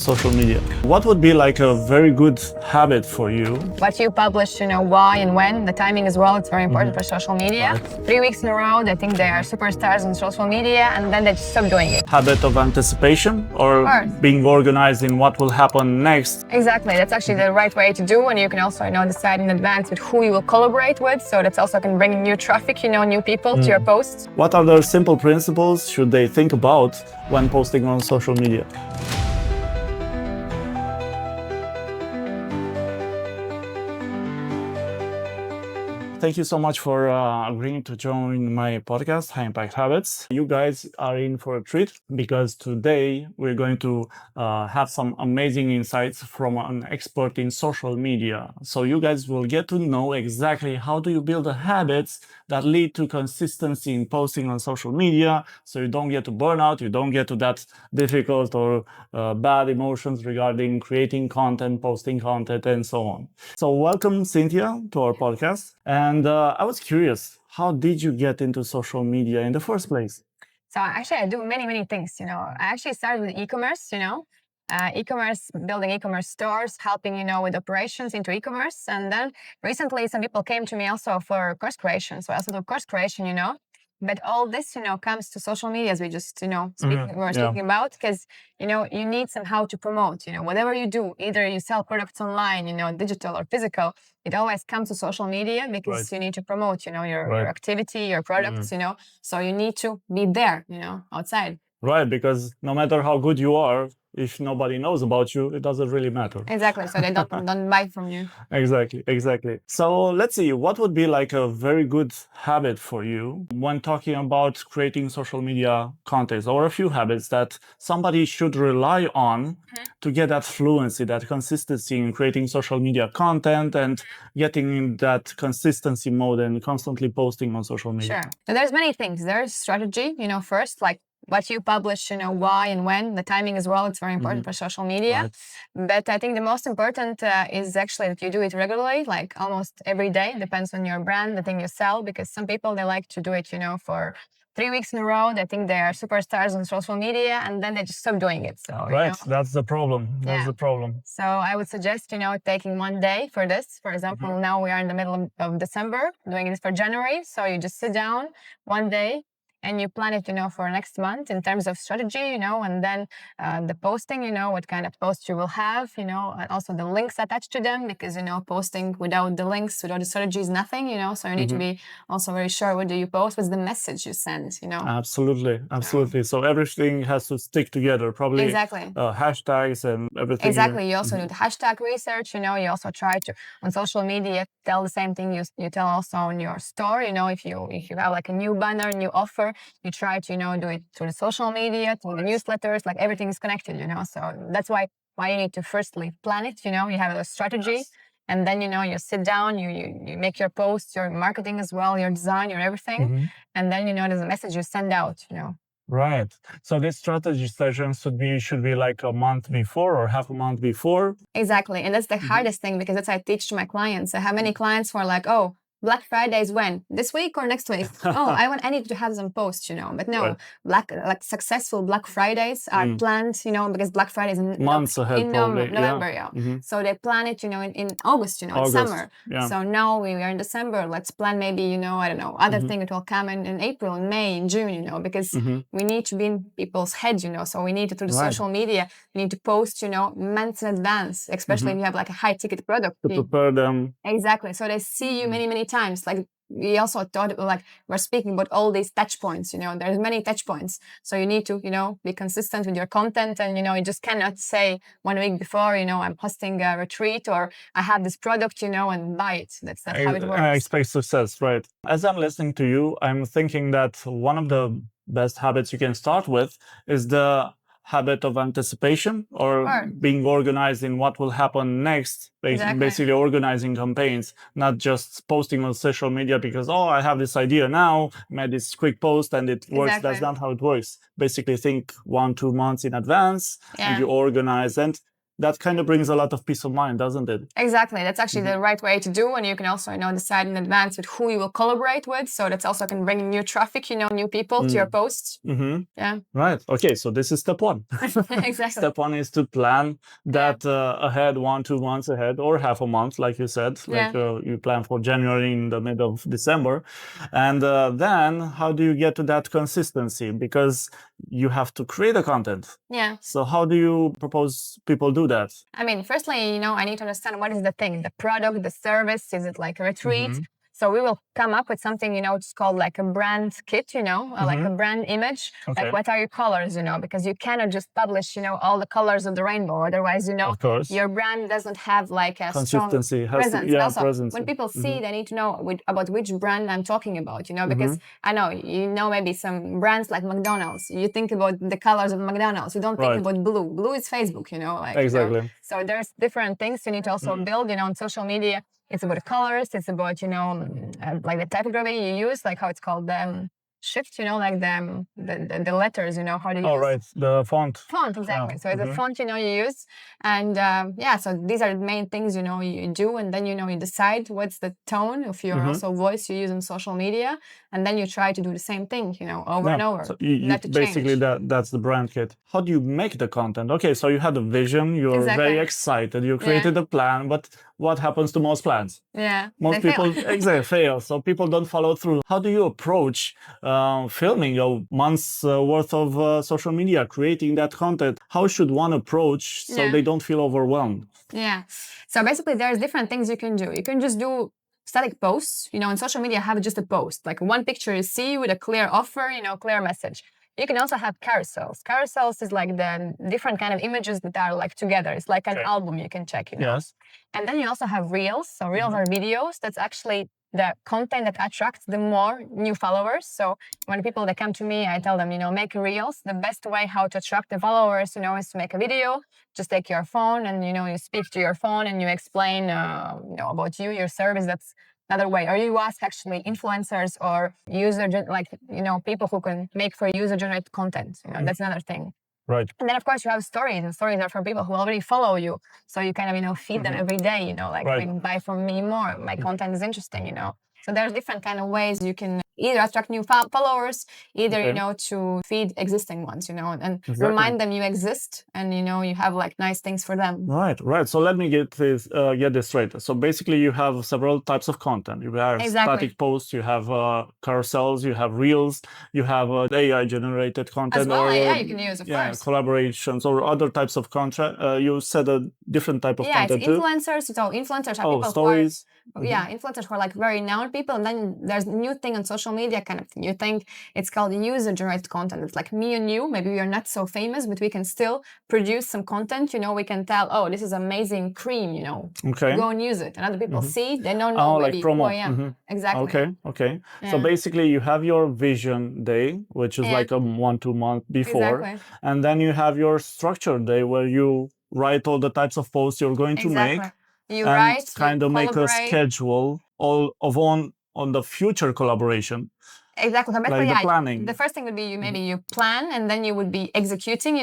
social media. What would be like a very good habit for you? What you publish, why and when, the timing as well, it's very important for social media. Right. 3 weeks in a row, they think they are superstars on social media and then they just stop doing it. Habit of anticipation or Course. being organized in what will happen next? Exactly, that's actually the right way to do, and you can also, decide in advance with who you will collaborate with, so that's also can bring new traffic, new people to your posts. What are the simple principles should they think about when posting on social media? Thank you so much for agreeing to join my podcast, High Impact Habits. You guys are in for a treat because today we're going to have some amazing insights from an expert in social media. So you guys will get to know exactly how do you build the habits that lead to consistency in posting on social media, so you don't get to burnout, you don't get to that difficult or bad emotions regarding creating content, posting content, and so on. So welcome, Sindjia, to our podcast. And I was curious, how did you get into social media in the first place? So actually I do many things, I actually started with e-commerce, e-commerce, building e-commerce stores, helping, with operations into e-commerce. And then recently some people came to me also for course creation. So I also do course creation, But all this, comes to social media, as we just, speaking about, because, you need somehow to promote, whatever you do, either you sell products online, digital or physical, it always comes to social media because Right. you need to promote, your activity, your products, so you need to be there, outside. Right, because no matter how good you are, if nobody knows about you, it doesn't really matter. Exactly, so they don't buy from you. Exactly. So let's see, what would be like a very good habit for you when talking about creating social media content, or a few habits that somebody should rely on to get that fluency, that consistency in creating social media content and getting in that consistency mode and constantly posting on social media? Sure. So there's many things. There's strategy, first, like what you publish, why and when, the timing as well, it's very important for social media. Right. But I think the most important is actually that you do it regularly, like almost every day, depends on your brand, the thing you sell, because some people, they like to do it, for 3 weeks in a row, they think they are superstars on social media and then they just stop doing it. So, Right, that's the problem. That's Yeah. the problem. So I would suggest, taking one day for this. For example, now we are in the middle of December, doing this for January. So you just sit down one day and you plan it, for next month in terms of strategy, and then the posting, what kind of posts you will have, and also the links attached to them, because, posting without the links, without the strategy is nothing, so you need to be also very sure what do you post, what's the message you send, Absolutely. So everything has to stick together, probably. Exactly. Hashtags and everything. Exactly. You also do the hashtag research, you also try to, on social media, tell the same thing you tell also on your store, if you have like a new banner, new offer, you try to, do it through the social media, through the newsletters, like everything is connected, so that's why you need to firstly plan it, you have a strategy, and then, you sit down, you make your posts, your marketing as well, your design, your everything, and then, there's a message you send out, Right. So this strategy session should be like a month before or half a month before. Exactly. And that's the hardest thing, because that's what I teach to my clients. I have many clients who are like, oh, Black Friday is when? This week or next week? Oh, I need to have some posts, But no, Right. successful Black Fridays are planned, because Black Friday is Months ahead, in probably. November, So they plan it, in August, in August, summer. yeah. So now we are in December. Let's plan maybe, I don't know, other thing that will come in April, in May, in June, because we need to be in people's heads, So we need to, through the social media, we need to post, months in advance, especially if you have like a high ticket product. To prepare them. Exactly. So they see you many times. Like we also thought, like we're speaking about all these touch points, there's many touch points. So you need to, be consistent with your content, and, you just cannot say 1 week before, I'm hosting a retreat or I have this product, and buy it. That's not how it works. I expect success, right? As I'm listening to you, I'm thinking that one of the best habits you can start with is the habit of anticipation, or being organized in what will happen next. Exactly. Basically organizing campaigns, not just posting on social media because, oh, I have this idea now, made this quick post and it works. Exactly. That's not how it works. Basically think 1-2 months in advance, and you organize. And that kind of brings a lot of peace of mind, doesn't it? Exactly. That's actually the right way to do. And you can also, decide in advance with who you will collaborate with. So that's also can bring new traffic, new people to your posts. Yeah. Right. Okay. So this is step one. Exactly. Step one is to plan that ahead, 1-2 months ahead, or half a month, like you said. Like you plan for January in the middle of December. And then how do you get to that consistency? Because you have to create a content. Yeah. So how do you propose people do that? I mean, firstly, I need to understand what is the thing, the product, the service. Is it like a retreat? So we will come up with something, it's called like a brand kit, like a brand image. Okay. Like what are your colors, because you cannot just publish, all the colors of the rainbow. Otherwise, Of course. your brand doesn't have like a consistency, strong presence. Yeah, also, presence. when people see, they need to know about which brand I'm talking about, because I know, maybe some brands like McDonald's, you think about the colors of McDonald's. You don't think about blue. Blue is Facebook, like. Exactly. So there's different things you need to also build, on social media. It's about colors. It's about, like the typography you use, like how it's called, shift, like the letters, how do you use? Right. The font. Font, exactly. Yeah. So it's a font, you use. And so these are the main things, you do. And then, you decide what's the tone of your also voice you use on social media. And then you try to do the same thing, over and over. So basically, that's the brand kit. How do you make the content? Okay, so you had a vision. You're very excited. You created a plan. But what happens to most plans? Yeah. Most people fail. So people don't follow through. How do you approach filming a month's worth of social media, creating that content? How should one approach so they don't feel overwhelmed? Yeah. So basically, there's different things you can do. You can just do static posts. In social media, have just a post, like one picture you see with a clear offer, clear message. You can also have carousels. Carousels is like the different kind of images that are like together. It's like an album you can check, Yes. And then you also have reels. So reels are videos. That's actually the content that attracts the more new followers. So when people that come to me, I tell them, make reels. The best way how to attract the followers, is to make a video. Just take your phone and, you speak to your phone and you explain, about you, your service. That's another way. Or you ask actually influencers or people who can make for user-generated content. That's another thing. Right. And then, of course, you have stories, and stories are for people who already follow you. So you kind of, feed them every day, buy from me more. My content is interesting, So there's different kind of ways you can either attract new followers, either, to feed existing ones, and remind them you exist and, you have like nice things for them. Right. So let me get this straight. So basically you have several types of content. You have static posts, you have carousels, you have reels, you have AI generated content. As well, you can use, of course. Collaborations or other types of content. You said a different type of content it's influencers. So influencers are people stories. Influencers who are like very known people. And then there's a new thing on social media kind of thing. You think it's called user-generated content. It's like me and you. Maybe we are not so famous, but we can still produce some content. We can tell, oh, this is amazing cream, Okay. Go and use it. And other people see, they don't know like promo. who I am. Exactly. Okay. Yeah. So basically you have your vision day, which is like a 1-2 month before. Exactly. And then you have your structure day where you write all the types of posts you're going to make. You write, kind of make a schedule on the future collaboration. Exactly. So like the planning. The first thing would be maybe you plan and then you would be executing,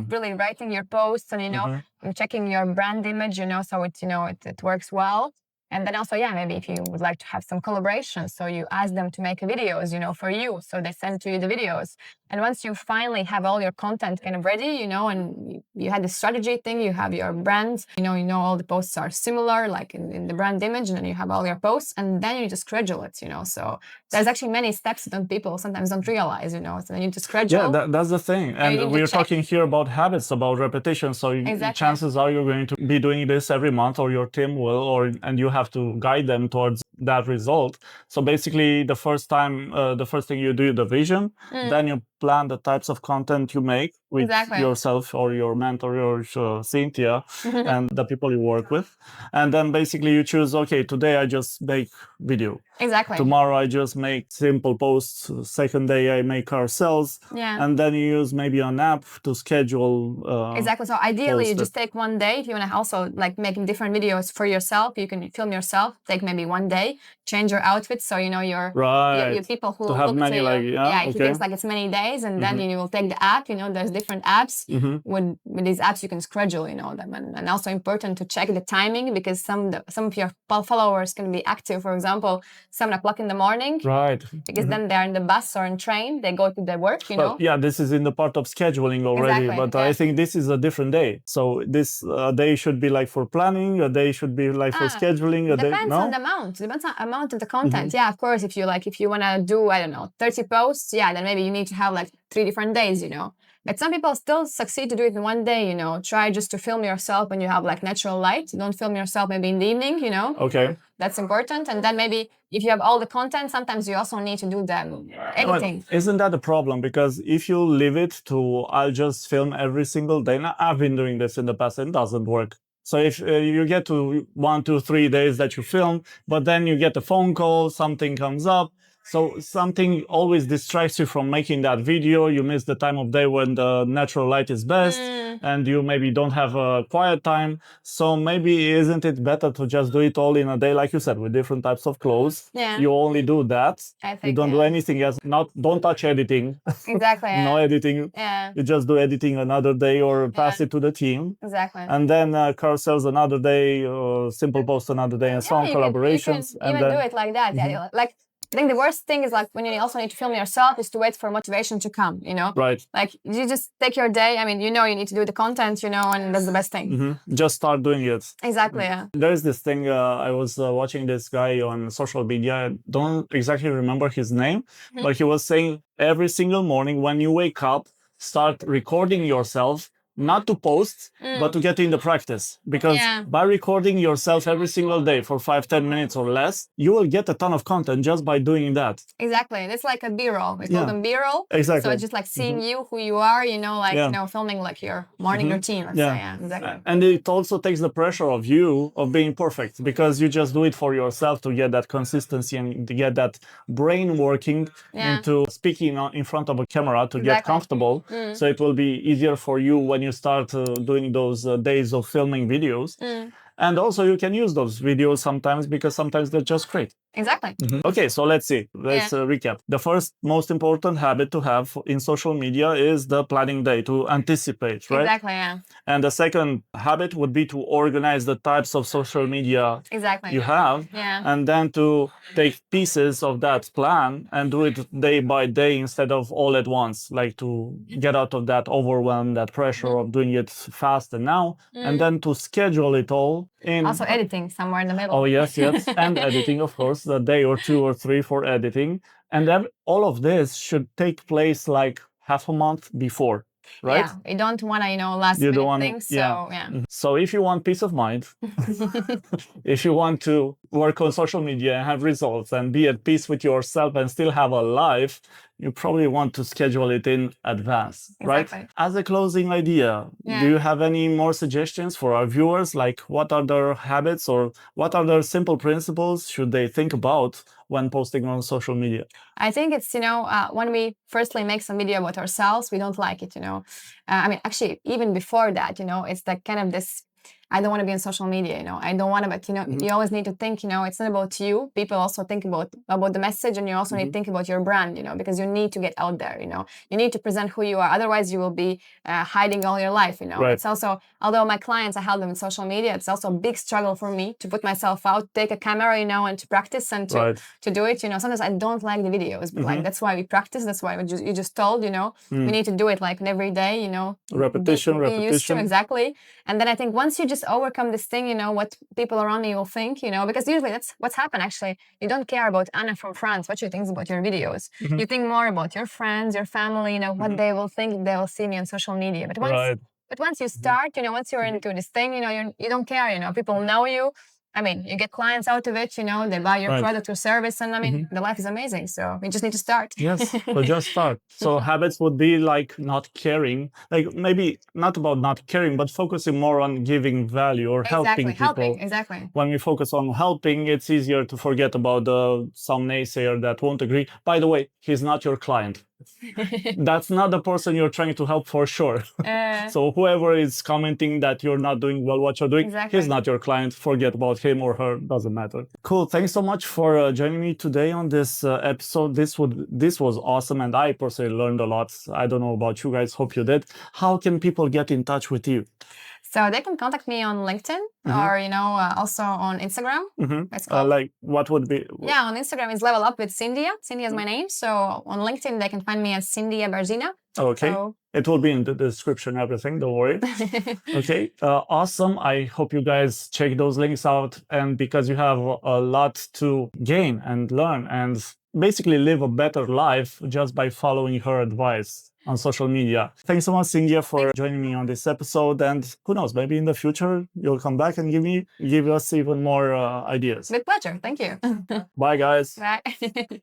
really writing your posts and, checking your brand image, so it's, it works well. And then also, maybe if you would like to have some collaborations, so you ask them to make videos, for you. So they send to you the videos. And once you finally have all your content kind of ready, and you had the strategy thing, you have your brand, all the posts are similar, like in the brand image, and then you have all your posts, and then you need to schedule it, So there's actually many steps that people sometimes don't realize, So then you need to schedule. Yeah, that's the thing. And we're talking here about habits, about repetition. So chances are you're going to be doing this every month, or your team will, and you have to guide them towards that result. So basically the first thing you do the vision, then you plan the types of content you make with yourself or your mentor or Sindjia and the people you work with. And then basically you choose, okay, today I just make video. Exactly. Tomorrow I just make simple posts. Second day I make carousels. Yeah. And then you use maybe an app to schedule. Exactly. So ideally you just take one day. If you want to also like making different videos for yourself, you can film yourself, take maybe one day, change your outfit. So, your people who to have look many to you. He thinks like it's many days and then you will take the app, there's different apps. With these apps, you can schedule, them, and also important to check the timing, because some of your followers can be active, for example, 7 o'clock in the morning. Right. Because then they're in the bus or in train, they go to their work, Well, yeah, this is in the part of scheduling already, Exactly, but I think this is a different day. So this day should be like for planning, a day should be like for scheduling, a day, Depends on the amount. Depends on amount of the content. Yeah, of course, if you want to do, I don't know, 30 posts, yeah, then maybe you need to have like 3 different days, But some people still succeed to do it in one day, Try just to film yourself when you have like natural light. Don't film yourself maybe in the evening, Okay. That's important. And then maybe if you have all the content, sometimes you also need to do the editing. Well, isn't that a problem? Because if you leave it to, I'll just film every single day. Now, I've been doing this in the past, it doesn't work. So if you get to 1, 2, 3 days that you film, but then you get a phone call, something comes up. So something always distracts you from making that video. You miss the time of day when the natural light is best, and you maybe don't have a quiet time. So maybe isn't it better to just do it all in a day, like you said, with different types of clothes? Yeah. You only do that. I think, you don't do anything else. Don't touch editing. Exactly. Yeah. No editing. Yeah. You just do editing another day or pass it to the team. Exactly. And then carousels another day, or simple post another day, and so on, collaborations. You can even do it like that. Yeah. Like, I think the worst thing is like when you also need to film yourself is to wait for motivation to come, Right. Like you just take your day. I mean, you need to do the content, and that's the best thing. Just start doing it. Exactly, yeah. There's this thing, I was watching this guy on social media. I don't exactly remember his name, but he was saying every single morning when you wake up, start recording yourself, not to post, but to get in the practice. Because by recording yourself every single day for 5-10 minutes or less, you will get a ton of content just by doing that. Exactly. It's like a B-roll. We call them B-roll. Exactly. So it's just like seeing you, who you are, filming like your morning routine, let's say. Yeah, exactly. And it also takes the pressure of you of being perfect, because you just do it for yourself to get that consistency and to get that brain working into speaking in front of a camera to get comfortable. So it will be easier for you when you start doing those days of filming videos. And also you can use those videos sometimes, because sometimes they're just great. Exactly. Okay, so let's see. Let's recap. The first most important habit to have in social media is the planning day, to anticipate, right? Exactly, yeah. And the second habit would be to organize the types of social media you have, and then to take pieces of that plan and do it day by day instead of all at once, like to get out of that overwhelm, that pressure of doing it fast and now, and then to schedule it all in. Also editing somewhere in the middle. Oh, yes, and editing, of course, a day or 2 or 3 for editing. And then all of this should take place like half a month before. Right? Yeah, you don't want to, last minute things. So, So if you want peace of mind, if you want to work on social media and have results and be at peace with yourself and still have a life, you probably want to schedule it in advance, right? As a closing idea, do you have any more suggestions for our viewers? Like, what are their habits or what are their simple principles should they think about when posting on social media? I think it's, when we firstly make some video about ourselves, we don't like it, I mean, actually, even before that, it's like kind of this, I don't want to be on social media, I don't want to, but, you always need to think, it's not about you. People also think about the message, and you also need to think about your brand, because you need to get out there, you need to present who you are. Otherwise, you will be hiding all your life, It's also, although my clients, I help them in social media, it's also a big struggle for me to put myself out, take a camera, and to practice and to do it, Sometimes I don't like the videos, but like, that's why we practice. That's why you just told, we need to do it like every day, Repetition. Used to, exactly. And then I think once you just overcome this thing, what people around you will think, because usually that's what's happened actually. You don't care about Anna from France, what she thinks about your videos. You think more about your friends, your family, what they will think if they will see me on social media. But once you start, once you're into this thing, you don't care, people know you. I mean, you get clients out of it, they buy your product or service, and I mean, the life is amazing. So we just need to start. Yes, but just start. So habits would be like not caring, like maybe not about not caring, but focusing more on giving value or helping people. Exactly. When we focus on helping, it's easier to forget about some naysayer that won't agree. By the way, he's not your client. that's not the person you're trying to help for sure. So whoever is commenting that you're not doing well what you're doing, Exactly. he's not your client. Forget about him or her, doesn't matter. Cool. Thanks so much for joining me today on this episode. This was awesome, and I personally learned a lot. I don't know about you guys, hope you did. How can people get in touch with you? So they can contact me on LinkedIn or, also on Instagram. It's called. Like what would be? Yeah, on Instagram is Level Up with Sindija. Sindija is my name. So on LinkedIn, they can find me as Sindija Berzina. Okay. So... It will be in the description, everything. Don't worry. Okay. Awesome. I hope you guys check those links out. And because you have a lot to gain and learn and basically live a better life just by following her advice on social media. Thanks so much, Sindjia, for joining me on this episode. And who knows, maybe in the future, you'll come back and give us even more ideas. With pleasure. Thank you. Bye, guys. Bye.